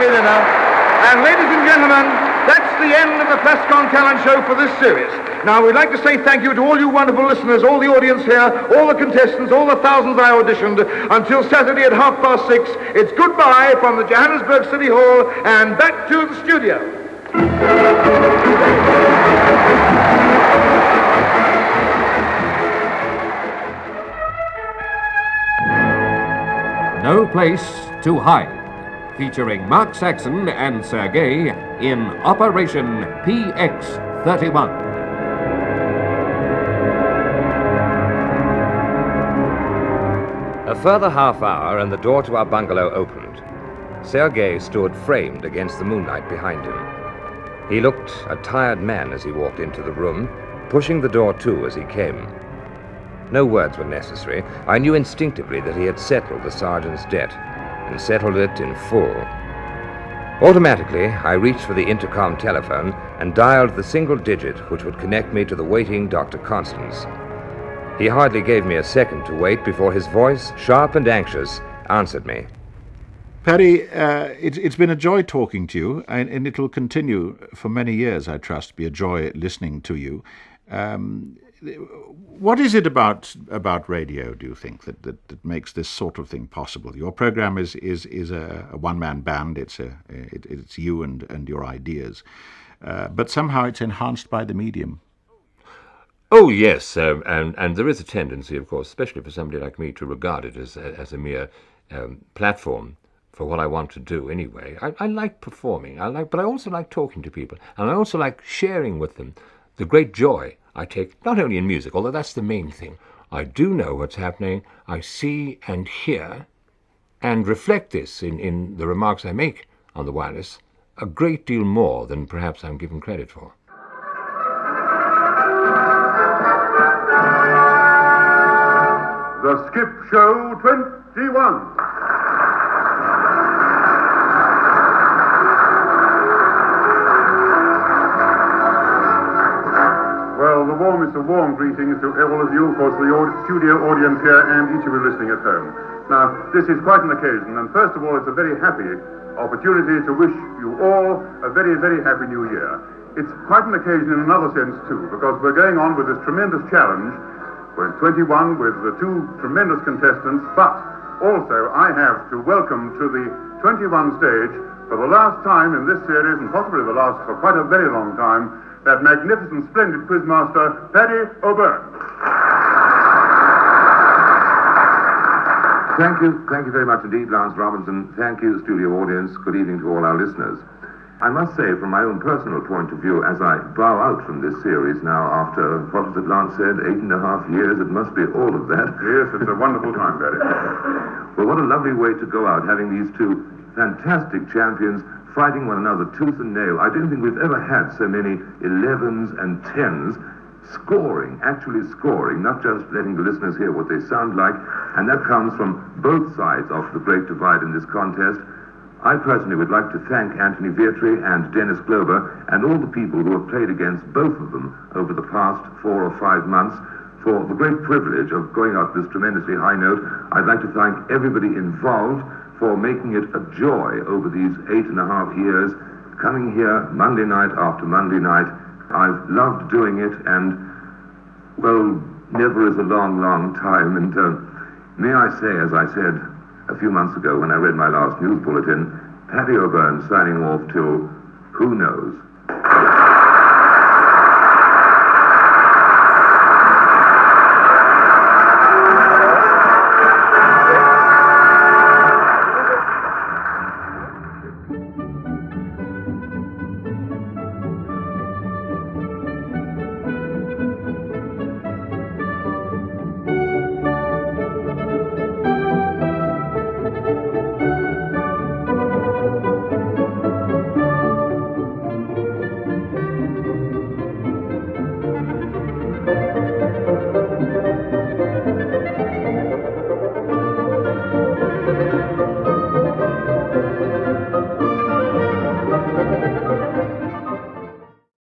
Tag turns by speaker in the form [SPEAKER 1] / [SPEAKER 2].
[SPEAKER 1] Happy dinner. And ladies and gentlemen, that's the end of the Presscon talent show for this series. Now, we'd like to say thank you to all you wonderful listeners, all the audience here, all the contestants, all the thousands I auditioned. Until Saturday at 6:30, it's goodbye from the Johannesburg City Hall and back to the studio.
[SPEAKER 2] No Place to Hide, featuring Mark Saxon and Sergei in Operation PX-31.
[SPEAKER 3] A further half hour and the door to our bungalow opened. Sergei stood framed against the moonlight behind him. He looked a tired man as he walked into the room, pushing the door to as he came. No words were necessary. I knew instinctively that he had settled the sergeant's debt, and settled it in full. Automatically, I reached for the intercom telephone and dialed the single digit which would connect me to the waiting Dr. Constance. He hardly gave me a second to wait before his voice, sharp and anxious, answered me.
[SPEAKER 4] Paddy, it's been a joy talking to you, and it'll continue for many years, I trust, be a joy listening to you. What is it about radio, do you think, that makes this sort of thing possible? Your program is a one-man band. It's you and your ideas, but somehow it's enhanced by the medium.
[SPEAKER 5] Oh, yes, and there is a tendency, of course, especially for somebody like me, to regard it as a mere platform for what I want to do anyway. I like performing, but I also like talking to people, and I also like sharing with them the great joy I take, not only in music, although that's the main thing. I do know what's happening, I see and hear, and reflect this in the remarks I make on the wireless, a great deal more than perhaps I'm given credit for.
[SPEAKER 6] The Skip Show 21. Well, the warmest of warm greetings to all of you, of course, the studio audience here and each of you listening at home. Now, this is quite an occasion, and first of all, it's a very happy opportunity to wish you all a very, very happy new year. It's quite an occasion in another sense, too, because we're going on with this tremendous challenge. We're 21 with the two tremendous contestants, but also I have to welcome to the 21 stage, for the last time in this series, and possibly the last for quite a very long time, that magnificent, splendid quizmaster, Paddy O'Byrne.
[SPEAKER 7] Thank you very much indeed, Lance Robinson. Thank you, studio audience. Good evening to all our listeners. I must say, from my own personal point of view, as I bow out from this series now after, what has it Lance said, 8.5 years, it must be all of that.
[SPEAKER 6] Yes, it's a wonderful time, Paddy.
[SPEAKER 7] Well, what a lovely way to go out, having these two fantastic champions fighting one another tooth and nail. I don't think we've ever had so many 11s and 10s actually scoring, not just letting the listeners hear what they sound like, and that comes from both sides of the great divide in this contest. I personally would like to thank Anthony Vietri and Dennis Glover and all the people who have played against both of them over the past 4 or 5 months for the great privilege of going out this tremendously high note. I'd like to thank everybody involved for making it a joy over these 8.5 years, coming here Monday night after Monday night. I've loved doing it, and, well, never is a long, long time. And may I say, as I said a few months ago when I read my last news bulletin, Paddy O'Byrne signing off till who knows.